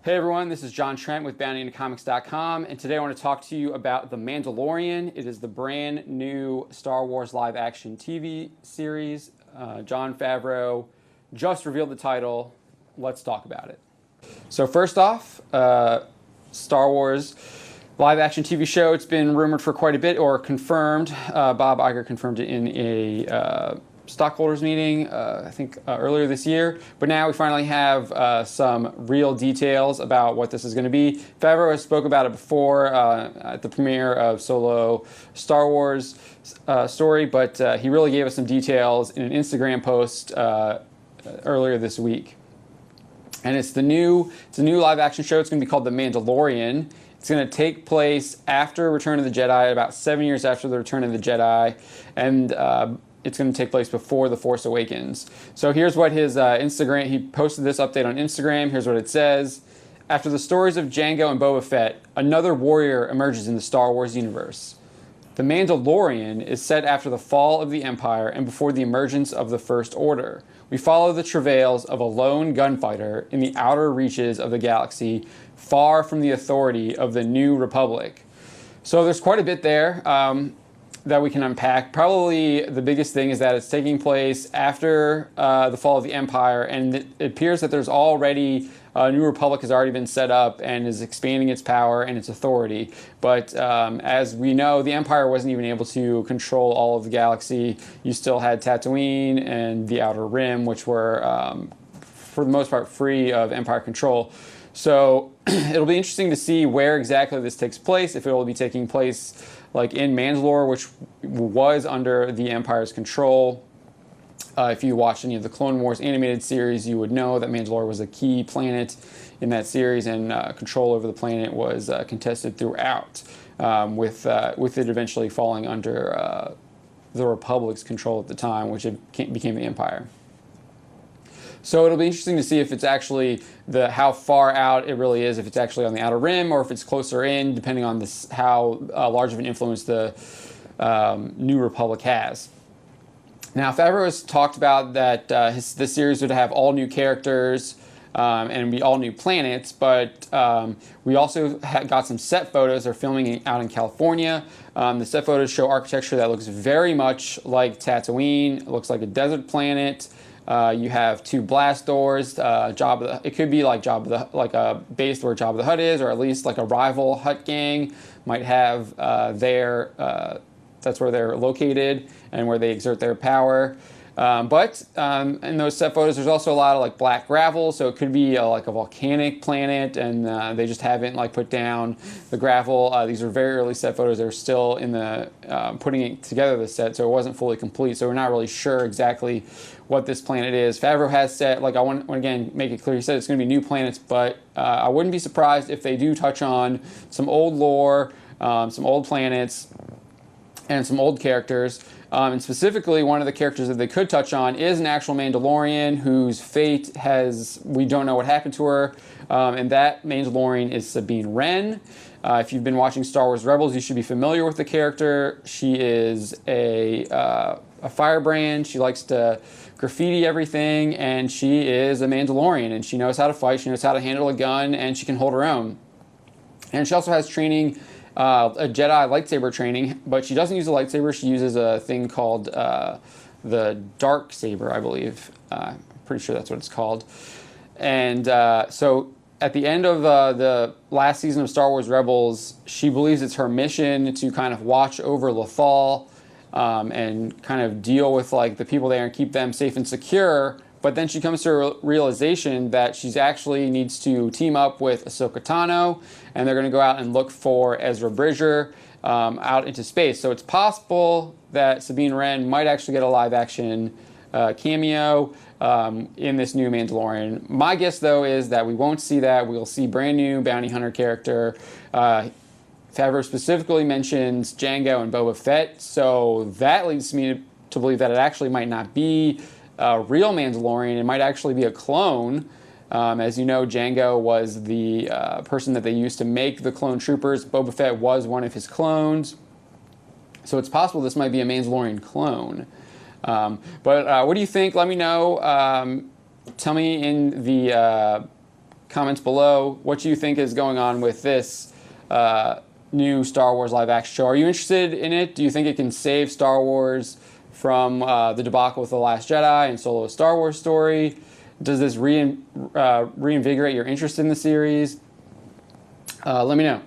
Hey everyone, this is John Trent with BountyIntoComics.com, and today I want to talk to you about The Mandalorian. It is the brand new Star Wars live-action TV series. Jon Favreau just revealed the title. Let's talk about it. So first off, Star Wars live-action TV show. It's been rumored for quite a bit, or confirmed. Bob Iger confirmed it in a stockholders meeting, I think earlier this year, but now we finally have some real details about what this is going to be. Favreau has spoke about it before at the premiere of Solo Star Wars story, but he really gave us some details in an Instagram post earlier this week. And it's a new live action show. It's going to be called The Mandalorian. It's going to take place after Return of the Jedi, about 7 years after the Return of the Jedi, and it's going to take place before The Force Awakens. So here's what his Instagram, he posted this update on Instagram. Here's what it says. After the stories of Jango and Boba Fett, another warrior emerges in the Star Wars universe. The Mandalorian is set after the fall of the Empire and before the emergence of the First Order. We follow the travails of a lone gunfighter in the outer reaches of the galaxy, far from the authority of the New Republic. So there's quite a bit there that we can unpack. Probably the biggest thing is that it's taking place after the fall of the Empire, and it appears that there's already a New Republic has already been set up and is expanding its power and its authority. But as we know, the Empire wasn't even able to control all of the galaxy. You still had Tatooine and the Outer Rim, which were, for the most part, free of Empire control. So it'll be interesting to see where exactly this takes place, if it will be taking place like in Mandalore, which was under the Empire's control. If you watched any of the Clone Wars animated series, you would know that Mandalore was a key planet in that series, and control over the planet was contested throughout, with it eventually falling under the Republic's control at the time, which became the Empire. So it'll be interesting to see if it's actually how far out it really is, if it's actually on the Outer Rim or if it's closer in, depending on how large of an influence the New Republic has. Now, Favreau has talked about that this series would have all new characters and be all new planets, but we also got some set photos. They're filming out in California. The set photos show architecture that looks very much like Tatooine. It looks like a desert planet. You have two blast doors. It could be like a base where Jabba the Hutt is, or at least like a rival Hutt gang might have that's where they're located and where they exert their power. But in those set photos, there's also a lot of like black gravel, so it could be like a volcanic planet, and they just haven't like put down the gravel. These are very early set photos. They're still in the putting it together the set, so it wasn't fully complete. So we're not really sure exactly what this planet is. Favreau has said, like I want to again make it clear, he said it's going to be new planets, but I wouldn't be surprised if they do touch on some old lore, some old planets, and some old characters. And specifically, one of the characters that they could touch on is an actual Mandalorian whose fate we don't know what happened to her. And that Mandalorian is Sabine Wren. If you've been watching Star Wars Rebels, you should be familiar with the character. She is a firebrand. She likes to graffiti everything, and she is a Mandalorian, and she knows how to fight, she knows how to handle a gun, and she can hold her own. And she also has training, a Jedi lightsaber training, but she doesn't use a lightsaber. She uses a thing called the dark saber, I believe. I'm pretty sure that's what it's called. And so at the end of the last season of Star Wars Rebels, she believes it's her mission to kind of watch over Lothal and kind of deal with like the people there and keep them safe and secure. But then she comes to a realization that she actually needs to team up with Ahsoka Tano, and they're going to go out and look for Ezra Bridger out into space. So it's possible that Sabine Wren might actually get a live-action cameo in this new Mandalorian. My guess, though, is that we won't see that. We'll see brand new bounty hunter character. Favreau specifically mentions Jango and Boba Fett, so that leads me to believe that it actually might not be a real Mandalorian. It might actually be a clone. As you know, Jango was the person that they used to make the clone troopers. Boba Fett was one of his clones. So it's possible this might be a Mandalorian clone. But what do you think? Let me know. Tell me in the comments below what you think is going on with this new Star Wars live action show. Are you interested in it? Do you think it can save Star Wars from the debacle with The Last Jedi and Solo: A Star Wars Story? Does this reinvigorate your interest in the series? Let me know.